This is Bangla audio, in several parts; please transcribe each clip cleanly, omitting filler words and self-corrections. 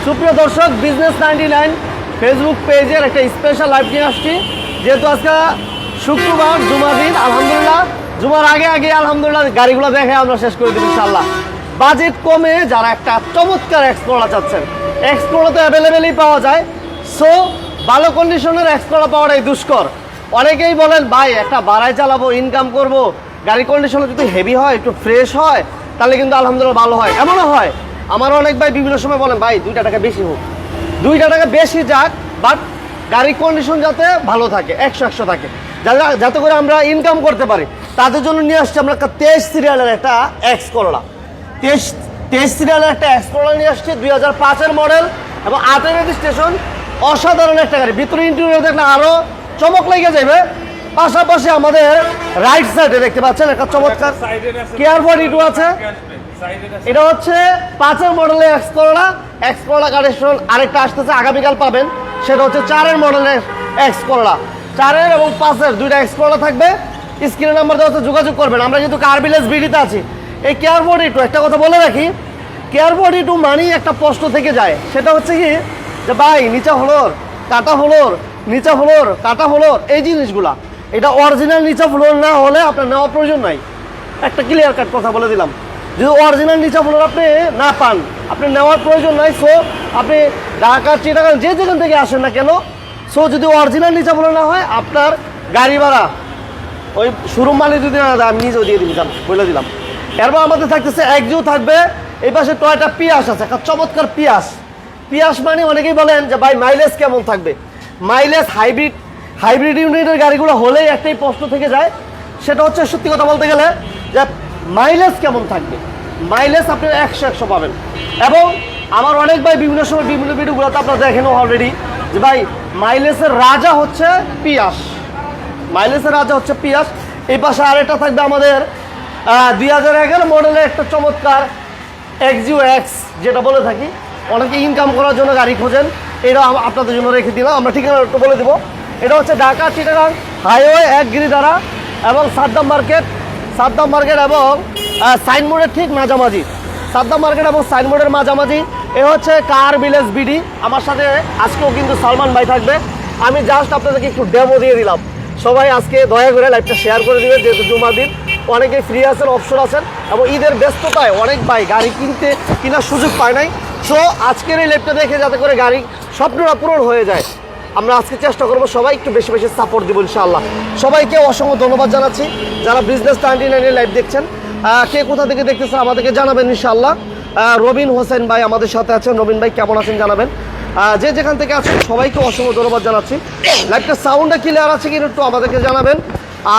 সুপ্রিয় দর্শক, বিজনেস 99 ফেসবুক পেজের একটা স্পেশাল লাইভ নিয়ে আসছি। যেহেতু আজকে শুক্রবার, জুমার দিন, আলহামদুলিল্লাহ জুমার আগে আলহামদুলিল্লাহ গাড়িগুলো দেখে আমরা শেষ করে দেব ইনশাআল্লাহ। বাজেট কমে যারা একটা চমৎকার এক্সপ্লোরার চাচ্ছেন, এক্সপ্লোরার তো অ্যাভেলেবেলই পাওয়া যায়। সো ভালো কন্ডিশনের এক্সপ্লোরার পাওয়াটাই দুষ্কর। অনেকেই বলেন ভাই একটা বাড়ায় চালাবো, ইনকাম করব, গাড়ির কন্ডিশনে যদি হেভি হয়, একটু ফ্রেশ হয়, তাহলে কিন্তু আলহামদুলিল্লাহ ভালো হয়। এমনও হয় আমার অনেক ভাই বিভিন্ন সময় বলেন ভাই 2টা টাকা বেশি হোক, 2টা টাকা বেশি যাক, বাট গাড়ির কন্ডিশন যাতে ভালো থাকে, 100 থাকে, যাতে করে আমরা ইনকাম করতে পারি। তাদের জন্য নিয়ে আসছি আমরা 23 সিরিয়ালের একটা এক্স করোলা। 23 সিরিয়ালের একটা এক্স করোলা নিয়ে আসছি, 2005-এর মডেল এবং 8-এর রেজিস্ট্রেশন। অসাধারণ একটা গাড়ি, ভিতরে ইন্টেরিয়র দেখলে আরও চমক লেগে যাবে। পাশাপাশি আমাদের রাইট সাইডে দেখতে পাচ্ছেন একটা চমৎকার কেয়ার বডি 2 আছে। এটা হচ্ছে 5-এর মডেলের এক্স করোলা কালেকশন। আরেকটা আসতেছে আগামীকাল পাবেন, সেটা হচ্ছে 4-এর মডেলের এক্স করোলা। 4-এর এবং 5-এর 2টা এক্স করোলা থাকবে। স্ক্রিনে নাম্বার দেওয়া হচ্ছে, যোগাযোগ করবেন। আমরা কিন্তু কার ভিলেজ বিডিতে আছি। এই কেয়ার বডি 2, একটা কথা বলে রাখি, কেয়ার বডি 2 মানেই একটা প্রশ্ন থেকে যায়, সেটা হচ্ছে কি যে ভাই নিচা ফ্লোর, কাটা ফ্লোর, নিচা ফ্লোর, কাটা ফ্লোর, এই জিনিসগুলা। এটা অরিজিনাল নিচা ফ্লোর না হলে আপনার নেওয়ার প্রয়োজন নাই। একটা ক্লিয়ার কাট কথা বলে দিলাম, যদি অরিজিনাল নিচা ফ্লোর আপনি না পান, আপনি নেওয়ার প্রয়োজন নাই। সো আপনি ঢাকা, চিটাগাং যে যেখান থেকে আসেন না কেন, সো যদি অরিজিনাল নিচা ফ্লোর না হয়, আপনার গাড়ি ভাড়া ওই শোরুম মালিক যদি না দেয়, আমি নিজেও দিয়ে দিলাম, বলে দিলাম। এরপর আমাদের থাকতেছে এক্সিও থাকবে। এই পাশে টয়োটা পিয়াস আছে, একটা চমৎকার পিয়াস মানে অনেকেই বলেন যে ভাই মাইলেজ কেমন থাকবে। মাইলেজ হাইব্রিড ইউনিটের গাড়িগুলো হলেই একটাই প্রশ্ন থেকে যায়, সেটা হচ্ছে সত্যি কথা বলতে গেলে যে মাইলেজ কেমন থাকবে। মাইলেজ আপনি 100 পাবেন। এবং আমার অনেক ভাই বিভিন্ন সময় বিভিন্ন ভিডিওগুলোতে আপনারা দেখেন অলরেডি যে ভাই মাইলেজের রাজা হচ্ছে পিয়াস, এই পাশে আরেকটা থাকবে আমাদের 2011 মডেলের একটা চমৎকার এক্সিও এক্স, যেটা বলে থাকি অনেকে ইনকাম করার জন্য গাড়ি খোঁজেন। এটা আপনাদের জন্য রেখে দিলাম, আমরা ঠিকানা একটু বলে দেবো। এটা হচ্ছে ঢাকা চিটাগাং হাইওয়ে 1 গিরিধারা এবং সাদ্দাম মার্কেট এবং সাইনবোর্ডের ঠিক মাঝামাঝি, এ হচ্ছে কার ভিলেজ বিডি। আমার সাথে আজকেও কিন্তু সালমান ভাই থাকবে। আমি জাস্ট আপনাদেরকে একটু ডেমো দিয়ে দিলাম। সবাই আজকে দয়া করে লাইভটা শেয়ার করে দিবেন, যেহেতু জুমার দিন অনেকেই ফ্রি আছেন, অপশন আছেন, এবং ঈদের ব্যস্ততায় অনেক ভাই গাড়ি কেনার সুযোগ পায় নাই। সো আজকের এই লাইভটা দেখে যাতে করে গাড়ি স্বপ্নটা পূরণ হয়ে যায়, আমরা আজকে চেষ্টা করবো সবাই একটু বেশি সাপোর্ট দেবো ইনশাআল্লাহ। সবাইকে অসংখ্য ধন্যবাদ জানাচ্ছি যারা বিজনেস 99 লাইভ দেখছেন। কে কোথা থেকে দেখতেছেন আমাদেরকে জানাবেন ইনশাআল্লাহ। রবিন হোসেন ভাই আমাদের সাথে আছেন, রবিন ভাই কেমন আছেন জানাবেন। যে যেখান থেকে আছেন সবাইকে অসংখ্য ধন্যবাদ জানাচ্ছি। লাইভটা সাউন্ডটা ক্লিয়ার আছে কিনা একটু আমাদেরকে জানাবেন।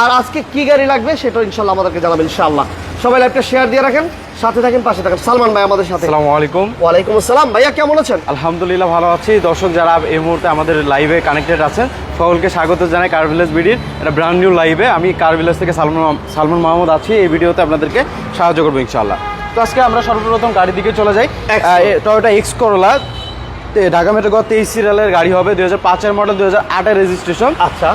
আর আজকে কি গাড়ি লাগবে সেটা ইনশাআল্লাহ আমাদেরকে জানাবেন ইনশাআল্লাহ। সবাই লাইভটা শেয়ার দিয়ে রাখেন, সাথে থাকেন, পাশে থাকেন। সালমান ভাই আমাদের সাথে। আসসালামু আলাইকুম। ওয়ালাইকুম আসসালাম। ভাইয়া কেমন আছেন? আলহামদুলিল্লাহ ভালো আছি। দর্শক যারা এই মুহূর্তে আমাদের লাইভে কানেক্টেড আছেন সকলকে স্বাগত জানাই কার ভিলেজ বিডির একটা ব্র্যান্ড নিউ লাইভে। আমি কার ভিলেজ থেকে সালমান মাহমুদ আছি। এই ভিডিওতে আপনাদেরকে সাহায্য করবো ইনশাআল্লাহ। তো আজকে আমরা সর্বপ্রথম গাড়ির দিকে চলে যাই। Toyota X Corolla Dhaka metro 23 সিরিয়ালের গাড়ি হবে, 2005-এর মডেল, 2008-এর রেজিস্ট্রেশন। আচ্ছা,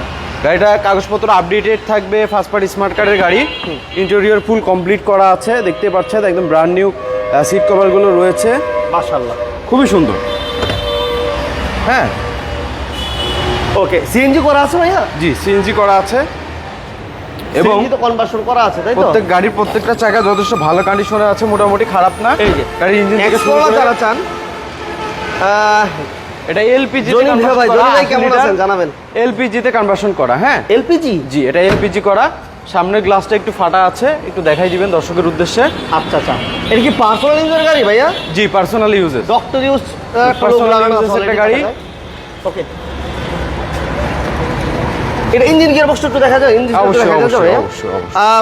গাড়িটা কাগজপত্র আপডেটেড থাকবে, ফার্স্ট পার্টি স্মার্ট কার্ডের গাড়ি। ইন্টেরিয়র ফুল কমপ্লিট করা আছে, দেখতে পাচ্ছেন একদম ব্র্যান্ড নিউ সিট কভারগুলো রয়েছে, মাশাআল্লাহ খুবই সুন্দর। হ্যাঁ, ওকে। সিএনজি করা আছে ভাইয়া? জি, সিএনজি করা আছে এবং সিএনজি তো কনভার্সন করা আছে, তাই তো? গাড়ির প্রত্যেকটা চাকা যথেষ্ট ভালো কন্ডিশনে আছে, মোটামুটি খারাপ না। এই যে গাড়ির ইঞ্জিন থেকে শুরু করে যারা চান, এটা এলপিজি তে কেমন আছেন জানাবেন। এলপিজি তে কনভার্সন করা। হ্যাঁ, এলপিজি, জি, এটা এলপিজি করা। সামনের গ্লাসটা একটু ফাটা আছে, একটু দেখাই দিবেন দর্শকের উদ্দেশ্যে। আচ্ছা, এটা কি পার্সোনাল ইউজের গাড়ি ভাইয়া? জি, পার্সোনাল ইউজেস, ডক্টর ইউজ একটা গাড়ি। ওকে, এটা ইঞ্জিন গিয়ার বক্সটা একটু দেখা যায়? অবশ্যই।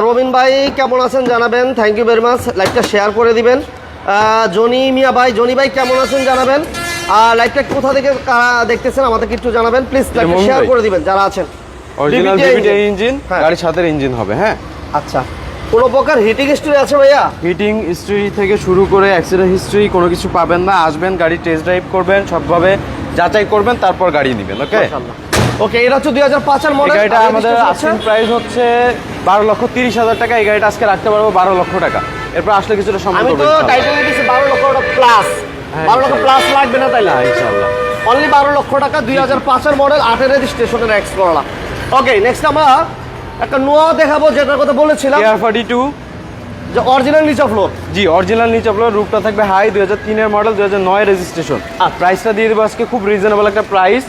রবিন ভাই কেমন আছেন জানাবেন, থ্যাংক ইউ ভেরি মাচ। লাইভটা শেয়ার করে দিবেন। জনি ভাই কেমন আছেন জানাবেন। আর লাইভটা কোথা থেকে দেখতেছেন আমাদেরকে একটু জানাবেন প্লিজ। লাইভটা শেয়ার করে দিবেন যারা আছেন। অরিজিনাল ডিভিডি ইঞ্জিন, গাড়ির সাথে ইঞ্জিন হবে। হ্যাঁ, আচ্ছা, কোনো প্রকার হিটিং হিস্ট্রি আছে ভাইয়া? হিটিং হিস্ট্রি থেকে শুরু করে অ্যাক্সিডেন্ট হিস্ট্রি কোনো কিছু পাবেন না। আসবেন, গাড়ি টেস্ট ড্রাইভ করবেন, সবভাবে যাচাই করবেন, তারপর গাড়ি নেবেন। ওকে, ওকে। এটা হচ্ছে 2005-এর মডেল। গাড়িটা আমাদের আস্কিং প্রাইস হচ্ছে 12,30,000 টাকা। এই গাড়িটা আজকে রাখতে পারবো 12 লক্ষ টাকা। এরপর আসলে কিছুটা সম্ভব। আমি তো টাইটেল দিয়েছি 12 লক্ষ টাকা প্লাস। হ্যাঁ, 12 লক্ষ ইনশাআল্লাহ। প্লাস লাগবে না তাইলে ইনশাআল্লাহ। অনলি 12 লক্ষ টাকা 2005 এর মডেল 8 এর রেজিস্ট্রেশনের এক্সপ্লোরার। ওকে, নেক্সট আমরা একটা নোয়া দেখাবো, যেটার কথা বলেছিলাম এয়ার 42 যে অরিজিনাল নিচা ফ্লোর। জি অরিজিনাল নিচে আপনার রূপটা থাকবে হাই 2003 এর মডেল 2009 রেজিস্ট্রেশন। আর প্রাইসটা দিয়ে দেবো আজকে খুব রিজনেবল একটা প্রাইস।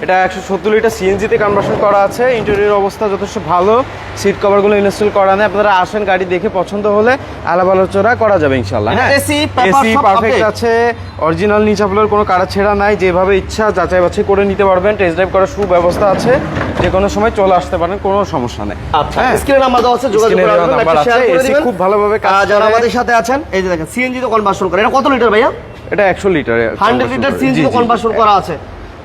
এটা 170 লিটার সিএনজিতে কনভার্সন করা আছে। ইন্টেরিয়র অবস্থা যথেষ্ট ভালো, সিট কভারগুলো ইনস্টল করা নেই। আপনারা আসেন, গাড়ি দেখে পছন্দ হলে আলাপ আলোচনা করা যাবে ইনশাআল্লাহ। এটা হ্যাঁ, AC, paper এসি সব পারফেক্ট update। আছে, অরিজিনাল নিচে আপনার কোনো কাটা ছেঁড়া নাই। যেভাবে ইচ্ছা যাচাই বাছাই করে নিতে পারবেন। টেস্ট ড্রাইভ করার সুব্যবস্থা আছে, যে কোনো সময় চলে আসতে পারেন, কোনো সমস্যা নেই। আচ্ছা, স্ক্রিনে নাম্বার দেওয়া আছে, যোগাযোগ স্ক্রিনে করে আসবেন, নাম্বার একটা আছে। শেয়ার করে এসি দিবেন। খুব ভালোভাবে কাজ যারা করে। আমাদের সাথে আছেন, এই যে দেখেন সিএনজি তো কনভার্সন করে। এটা কত লিটার ভাইয়া? এটা 100 লিটার 100 লিটার সিএনজি তো কনভার্সন করা আছে।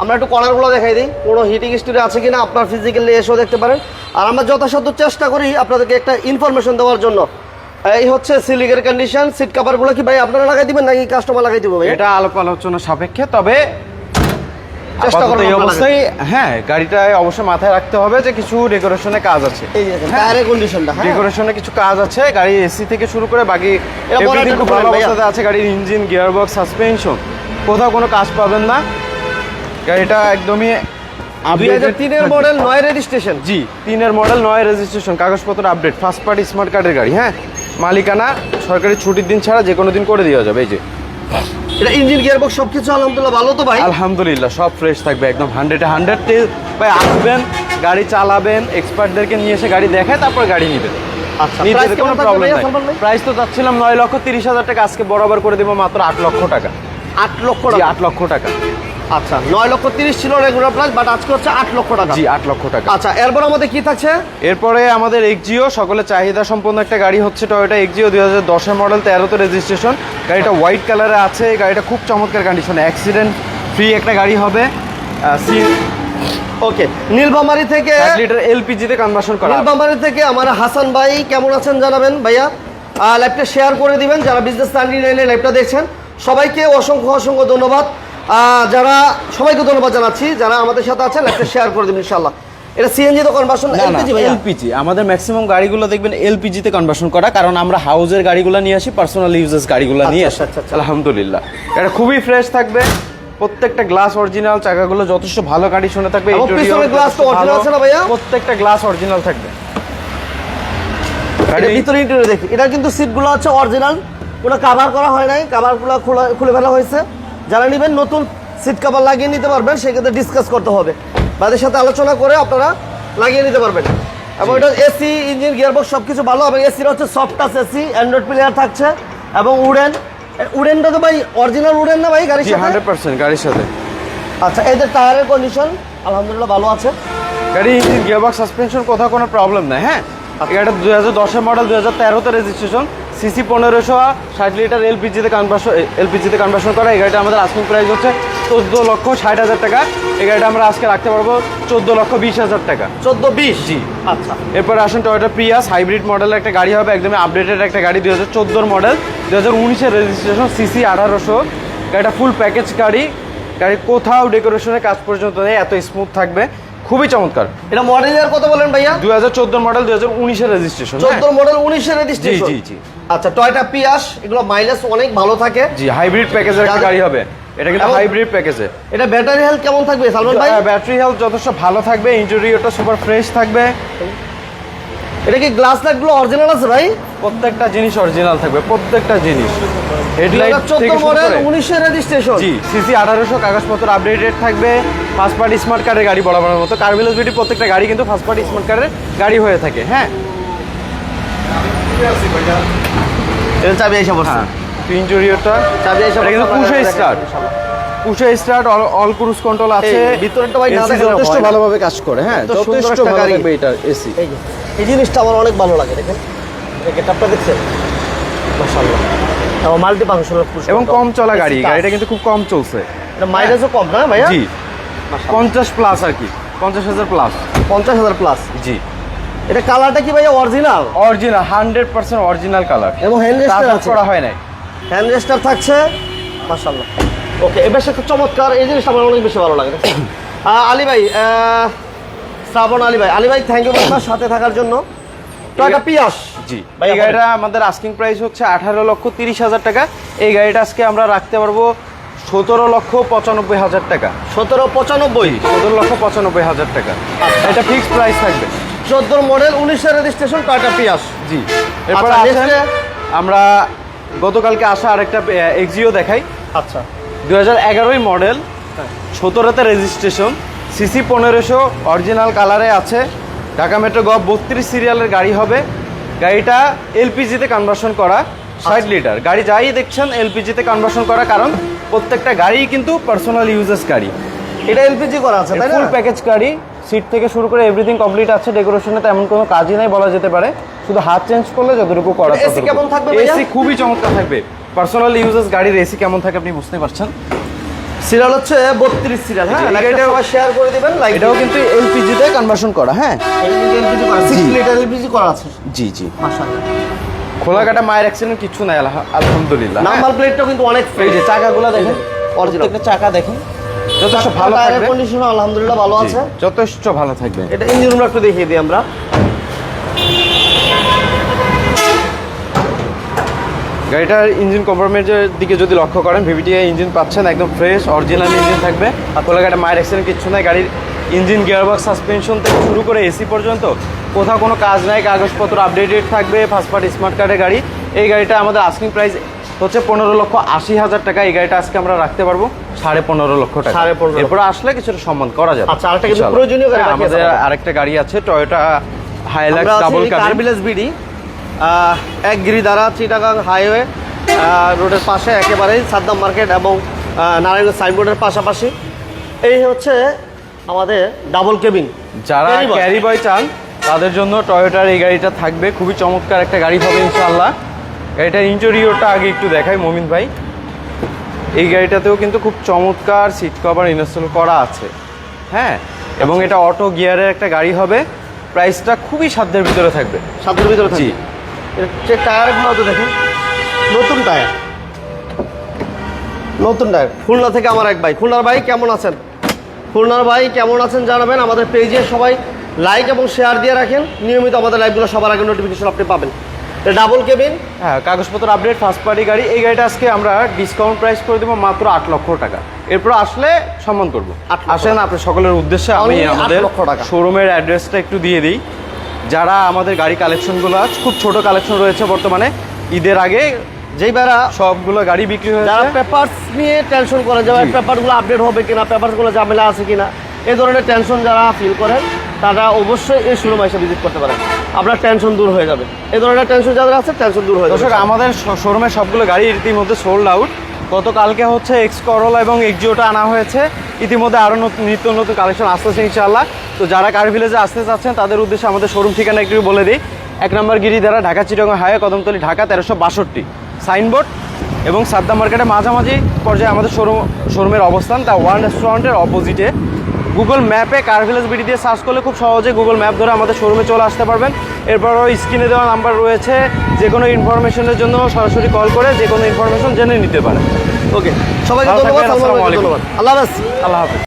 আমরা একটু কর্নারগুলো দেখাই দিই, কোনো হিটিং স্টোরি আছে কিনা আপনার ফিজিক্যালি এসেও দেখতে পারেন। আর আমরা যথাসাধ্য চেষ্টা করি আপনাদেরকে একটা ইনফরমেশন দেওয়ার জন্য। এই হচ্ছে সিলিংয়ের কন্ডিশন। সিট কভারগুলো কি ভাই আপনারা লাগাই দিবেন নাকি কাস্টমার লাগাই দিব ভাই? এটা আলাপ আলোচনা সাপেক্ষে, তবে চেষ্টা আপাতত করবো এই আমরা অবস্থায় হ্যাঁ গাড়িটায় অবশ্যই মাথায় রাখতে হবে যে কিছু ডেকোরেশনের কাজ আছে। এই যে টায়ারের কন্ডিশনটা, হ্যাঁ ডেকোরেশনে কিছু কাজ আছে। গাড়ি এসি থেকে শুরু করে বাকি এটা বড় everything একটা খুব ভালো problem ভাইয়া। অবস্থাতে আছে। গাড়ির ইঞ্জিন, গিয়ারবক্স, সাসপেনশন কোথাও কোনো কাজ পাবেন না। গাড়িটা একদমই 2003 এর মডেল 9 রেজিস্ট্রেশন। জি 3 এর মডেল 9 রেজিস্ট্রেশন, কাগজপত্র আপডেট, ফার্স্ট পার্টি স্মার্ট কার্ডের গাড়ি। হ্যাঁ, মালিকানা সরকারি ছুটির দিন ছাড়া যে কোনো দিন করে দেওয়া যাবে। এই যে এটা ইঞ্জিন গিয়ারবক্স সবকিছু আলহামদুলিল্লাহ ভালো তো ভাই? আলহামদুলিল্লাহ সব ফ্রেশ থাকবে একদম 100 ভাই। আসবেন, গাড়ি চালাবেন, এক্সপার্টদেরকে নিয়ে এসে গাড়ি দেখায় তারপর গাড়ি নেবেন। আচ্ছা, নিতে প্রাইস কোনো কেমন থাকবে প্রবলেম ভাইয়া নাই। সালমান ভাই? প্রাইস তো চাচ্ছিলাম 9,30,000 টাকা, আজকে বরাবর করে দেবো মাত্র 8 লক্ষ টাকা। 8 লক্ষ জি টাকা। 8 লক্ষ টাকা। আচ্ছা, 9,30,000 ছিল রেগুলার প্রাইস, বাট আজকে হচ্ছে 8 লক্ষ টাকা। জি 8 লক্ষ টাকা। আচ্ছা, এরপর আমাদের কি থাকছে? এরপরে আমাদের এক্সিও, সকলের চাহিদা সম্পন্ন একটা গাড়ি হচ্ছে টয়োটা এক্সিও 2010 এর মডেল 13তে রেজিস্ট্রেশন। গাড়িটা হোয়াইট কালারে আছে। গাড়িটা খুব চমৎকার কন্ডিশনে, অ্যাক্সিডেন্ট ফ্রি একটা গাড়ি হবে। ওকে, নীলবামারি থেকে 1 লিটার এলপিজিতে কনভার্সন করা। নীলবামারি থেকে আমার হাসান ভাই কেমন আছেন জানাবেন ভাইয়া। লাইভটা শেয়ার করে দিবেন যারা বিজনেস 99 লাইভটা দেখছেন। সবাইকে অসংখ্য অসংখ্য ধন্যবাদ। যারা সবাইকে ধন্যবাদ জানাচ্ছি যারা আমাদের সাথে আছেন, লাইভটা শেয়ার করে দিবেন ইনশাআল্লাহ। এটা সিএনজি তো কনভার্সন এলপিজি ভাইয়া? এলপিজি। আমাদের ম্যাক্সিমাম গাড়িগুলো দেখবেন এলপিজিতে কনভার্সন করা, কারণ আমরা হাউজের গাড়িগুলো নিয়ে আসি, পার্সোনাল ইউজেস গাড়িগুলো নিয়ে আসি। আচ্ছা, আচ্ছা। আলহামদুলিল্লাহ এটা খুবই ফ্রেশ থাকবে। প্রত্যেকটা গ্লাস অরিজিনাল, চাকাগুলো যথেষ্ট ভালো কন্ডিশনে থাকবে। এবং interior পিছনের glass তো যথেষ্ট original ভালো। আছে না ভাইয়া? প্রত্যেকটা গ্লাস অরিজিনাল থাকবে। এটা ভিতরে ইন্টেরিয়র দেখি, এটা কিন্তু সিটগুলো হচ্ছে অরিজিনাল, কোনো কভার করা হয় নাই, কভারগুলো খুলে ফেলা হয়েছে। যারা নেবেন নতুন সিট কভার লাগিয়ে নিতে পারবেন, সেক্ষেত্রে ডিসকাস করতে হবে, তাদের সাথে আলোচনা করে আপনারা লাগিয়ে নিতে পারবেন। এবং এটা এসি, ইঞ্জিন, গিয়ারবক্স সব কিছু ভালো। এবং এসির হচ্ছে soft touch AC, Android player থাকছে এবং উডেনটা তো ভাই অরিজিনাল উডেন না ভাই গাড়ির জি সাথে? 100% গাড়ির সাথে। আচ্ছা, এদের টায়ারের কন্ডিশন আলহামদুলিল্লাহ ভালো আছে। গাড়ি ইঞ্জিন, গিয়ারবক্স, সাসপেনশন কোথাও কোনো প্রবলেম নাই। হ্যাঁ, এটা 2010 এর মডেল 2013তে রেজিস্ট্রেশন, সিসি 1560 লিটার এলপিজিতে কনভার্সন করা। এই গাড়িটা আমাদের আস্কিং প্রাইস হচ্ছে 14,60,000 টাকা। এই গাড়িটা আমরা আজকে রাখতে পারবো 14,20,000 টাকা। 14-20? জি। আচ্ছা, এরপরে আসেন টয়োটা প্রিয়াস, হাইব্রিড মডেলের একটা গাড়ি হবে, একদমই আপডেটেড একটা গাড়ি। 2014 মডেল 2019-এর রেজিস্ট্রেশন, সিসি 1800। গাড়িটা ফুল প্যাকেজ গাড়ি। গাড়ি কোথাও ডেকোরেশনের কাজ পর্যন্ত নেই, এত স্মুথ থাকবে, খুবই চমৎকার। এটা মডেল ইয়ার কত বলেন ভাইয়া? 2014 মডেল 2019-এর রেজিস্ট্রেশন। 14 মডেল 19-এর রেজিস্ট্রেশন। জি, জি, জি। আচ্ছা, টয়োটা পিয়াস এগুলো মাইলেজ অনেক ভালো থাকে। জি, হাইব্রিড প্যাকেজের একটা যাদের- গাড়ি হবে। এটা কিন্তু এবং- হাইব্রিড প্যাকেজে। এটা ব্যাটারি হেলথ কেমন থাকবে সালমান ভাই? ব্যাটারি হেলথ যথেষ্ট ভালো থাকবে। ইন্টেরিয়রটা সুপার ফ্রেশ থাকবে। এটা কি গ্লাস লাইটগুলো অরিজিনাল আছে ভাই? প্রত্যেকটা জিনিস অরিজিনাল থাকবে, প্রত্যেকটা জিনিস। হেডলাইট থেকে 14 শুরু মডেল করে 19-এর রেজিস্ট্রেশন। জি, সিসি 1800, কাগজপত্র আপডেটেড থাকবে। ফার্স্ট পার্টি স্মার্ট কার্ডের গাড়ি বরাবরের মতো। কারভিলাস বিডি প্রত্যেকটা গাড়ি কিন্তু ফার্স্ট পার্টি স্মার্ট কার্ডের গাড়ি হয়ে থাকে। হ্যাঁ, এটা চাবি এসে বসছে। হ্যাঁ, ইন্টেরিয়রটা চাবি এসে এটা কিন্তু পুশে স্টার্ট, পুশে স্টার্ট, অল ক্রুজ কন্ট্রোল আছে। এই ভিতরটা ভাই না AC দেখালে যথেষ্ট হয় না। ভালোভাবে কাজ করে। হ্যাঁ, এত সুন্দর যথেষ্ট একটা ভালো গাড়ি। লাগবে এটা এসি। এই যে এই জিনিসটা আমার অনেক ভালো লাগে, দেখেন এই গেটআপটা দেখছেন, মাশাআল্লাহ। এবং মাল্টি ফাংশনাল এবং কম চলা গাড়ি, গাড়িটা কিন্তু খুব কম চলছে। এটা মাইলেজও কম না ভাইয়া? জি, 50 প্লাস আর কি, 50,000 প্লাস। 50,000 প্লাস। জি, এটা কালারটা কি ভাইয়া অরিজিনাল? অরিজিনাল 100% অরিজিনাল কালার, এবং হ্যান্ড রেস্টার টাচ আছে, করা হয় নাই। হ্যান্ড রেস্টার থাকছে, মাশাআল্লাহ। ওকে, এবার একটা চমৎকার, এই জিনিসটা আমার অনেক বেশি ভালো লাগে। আলী ভাই, শ্রাবণ আলী ভাই থ্যাংক ইউ ভেরি মাচ সাথে থাকার জন্য। টয়োটা পিয়াস। জি, ভাইয়া এই গাড়িটা আমাদের আস্কিং প্রাইস হচ্ছে 18,30,000 টাকা। এই গাড়িটা আজকে আমরা রাখতে পারবো 17,95,000 টাকা। 1795, 17,95,000 টাকা, এটা ফিক্সড প্রাইস থাকবে। 14 মডেল 19-এর রেজিস্ট্রেশন টয়োটা প্রিয়াস। জি, এরপর আচ্ছা, আসেন next আমরা গতকালকে আসা আরেকটা এক্সিও দেখাই। আচ্ছা 2011 মডেল, 17তে রেজিস্ট্রেশন, সিসি 1500, অরিজিনাল কালারে আছে, ঢাকা মেট্রো গ 32 সিরিয়ালের গাড়ি হবে। গাড়িটা এলপিজিতে কনভার্সন করা, 60 লিটার গাড়ি যাই দেখছেন এলপিজিতে কনভার্সন করা, কারণ প্রত্যেকটা গাড়িই কিন্তু পার্সোনাল ইউজেস গাড়ি। এটা এলপিজি করা আছে তাই না? ফুল প্যাকেজ গাড়ি, সিট থেকে শুরু করে এভরিথিং কমপ্লিট আছে। ডেকোরেশনে তেমন কোনো কাজই নাই বলা যেতে পারে, শুধু হাত চেঞ্জ করলে যতটুকু করা। এসি কেমন থাকবে ভাইয়া? এসি খুবই চমৎকার থাকবে। পার্সোনাল ইউজেস গাড়ির এসি কেমন থাকে আপনি বুঝতে পারছেন। সিরিয়াল হচ্ছে 32 সিরিয়াল। হ্যাঁ, জি, এটা সবাই শেয়ার করে দিবেন। লাইক এটাও কিন্তু এলপিজিতে কনভার্সন করা। হ্যাঁ, এলপিজি করা, 6 লিটার এলপিজি করা আছে। জি জি, মাশাআল্লাহ। খোলাঘাটা মায়ের অ্যাক্সিডেন্ট কিছু নাই, আলহামদুলিল্লাহ। নাম্বার প্লেটটাও কিন্তু অনেক এই ফ্রেশ। যে চাকাগুলো দেখেন, অরিজিনাল প্রত্যেকটা চাকা দেখেন যথেষ্ট ভালো টায়ারের থাকবে। কন্ডিশন আলহামদুলিল্লাহ ভালো জি, আছে। যথেষ্ট ভালো থাকবে। এটা ইঞ্জিন রুমটা একটু দেখিয়ে দিই আমরা। গাড়িটার ইঞ্জিন কম্প্রোমাইজের দিকে যদি লক্ষ্য করেন, ভিভিটিআই ইঞ্জিন পাচ্ছেন, একদম ফ্রেশ অরিজিনাল ইঞ্জিন থাকবে। খোলাঘাটা মায়ের অ্যাক্সিডেন্ট কিচ্ছু নাই। গাড়ির ইঞ্জিন, গিয়ারবক্স, সাসপেনশন থেকে শুরু করে এসি পর্যন্ত কোথাও কোনো কাজ নাই। কাগজপত্র আপডেটেড থাকবে, ফার্স্ট পার্টি স্মার্ট কার্ডের গাড়ি। এই গাড়িটা আমাদের আস্কিং প্রাইস হচ্ছে 15,80,000 টাকা। এই গাড়িটা আজকে আমরা রাখতে পারবো 15.5 লক্ষ টাকা। 15.5 এরপর আসলে কিছুটা সম্মান করা যাবে। আচ্ছা, আরেকটা কিন্তু ইনশাআল্লাহ। প্রয়োজনীয় গাড়ি হ্যাঁ, বাকি আছে আমাদের আমাদের। আরেকটা গাড়ি আছে, টয়োটা হাইলাক্স আমরা ডাবল আছি কার ক্যাবিন। ভিলেজ বিডি, এক গিরিধারা চিটাগাং হাইওয়ে রোডের পাশে, একেবারেই সাদ্দাম মার্কেট এবং নারায়ণগঞ্জ সাইনবোর্ডের পাশাপাশি। এই হচ্ছে আমাদের ডাবল কেবিন। যারা Carry boy। ক্যারি বয় চান তাদের জন্য টয়োটার এই গাড়িটা থাকবে। খুবই চমৎকার একটা গাড়ি হবে ইনশাআল্লাহ। গাড়িটার ইন্টেরিয়রটা আগে একটু দেখাই মমিন ভাই। এই গাড়িটাতেও কিন্তু খুব চমৎকার সিট কভার ইনস্টল করা আছে। হ্যাঁ, এবং এটা অটো গিয়ারের একটা গাড়ি হবে। প্রাইসটা খুবই সাধ্যের ভিতরে থাকবে। সাতের ভিতরে জি, যে টায়ারগুলো তো দেখেন, নতুন টায়ার, নতুন টায়ার। খুলনা থেকে আমার এক ভাই, খুলনার ভাই কেমন আছেন? খুলনার ভাই কেমন আছেন জানাবেন। আমাদের পেজে সবাই লাইক এবং শেয়ার দিয়ে রাখেন, নিয়মিত আমাদের লাইভগুলো সবার আগে নোটিফিকেশন আপনি পাবেন। ডাবল কেবিন, হ্যাঁ, কাগজপত্র আপডেট, ফার্স্ট পার্টি গাড়ি। এই গাড়িটা আজকে আমরা ডিসকাউন্ট প্রাইস করে দেবো মাত্র 8 লক্ষ টাকা। এরপর আসলে সম্মান করবো। 8 লক্ষ আসেন, আপনার সকলের উদ্দেশ্যে আমি Only 8 আমাদের লক্ষ টাকা। শোরুমের অ্যাড্রেসটা একটু দিয়ে দিই। যারা আমাদের গাড়ি কালেকশনগুলো, খুব ছোট কালেকশন রয়েছে বর্তমানে, ঈদের আগে যেই বেড়া সবগুলো গাড়ি বিক্রি যারা হয়েছে। পেপারস নিয়ে টেনশন করে যে জি। পেপারগুলো আপডেট হবে কিনা, পেপারসগুলো ঝামেলা আছে কিনা, এই ধরনের টেনশন যারা ফিল করেন তারা অবশ্যই এই শোরুমে এসে ভিজিট করতে পারেন। আপনার টেনশন দূর হয়ে যাবে। এই ধরনের টেনশন যাদের আছে টেনশন দূর হয়ে যাবে। দর্শক, আমাদের শোরুমের সবগুলো গাড়ি ইতিমধ্যে সোল্ড আউট। গতকালকে হচ্ছে এক্স করোলা এবং এক্সিওটা আনা হয়েছে। ইতিমধ্যে আরও নিত্য নতুন কালেকশন আসতেছে ইনশাআল্লাহ। তো যারা কার ভিলেজে আসতে চাচ্ছেন তাদের উদ্দেশ্যে আমাদের শোরুম ঠিকানা একটু বলে দিই। 1 নম্বর গিরিধারা, ঢাকা চিটাগং হাইওয়ে, কদমতলী, ঢাকা 1362, সাইনবোর্ড এবং সাদ্দাম মার্কেটের মাঝামাঝি পর্যায়ে আমাদের শোরুমের অবস্থান। তা ওয়ান রেস্টুরেন্টের অপোজিটে। গুগল ম্যাপে কার ভিলেজ বিডি দিয়ে সার্চ করলে খুব সহজে গুগল ম্যাপ ধরে আমাদের শোরুমে চলে আসতে পারবেন। এরপরও স্ক্রিনে দেওয়া নাম্বার রয়েছে, যে কোনো ইনফরমেশনের জন্য সরাসরি কল করে যে কোনো ইনফরমেশন জেনে নিতে পারেন। ওকে, সবাইকে ভালো ধন্যবাদ। থাকবেন, আসসালামু আলাইকুম। ধন্যবাদ, আল্লাহ হাফেজ। আল্লাহ হাফেজ।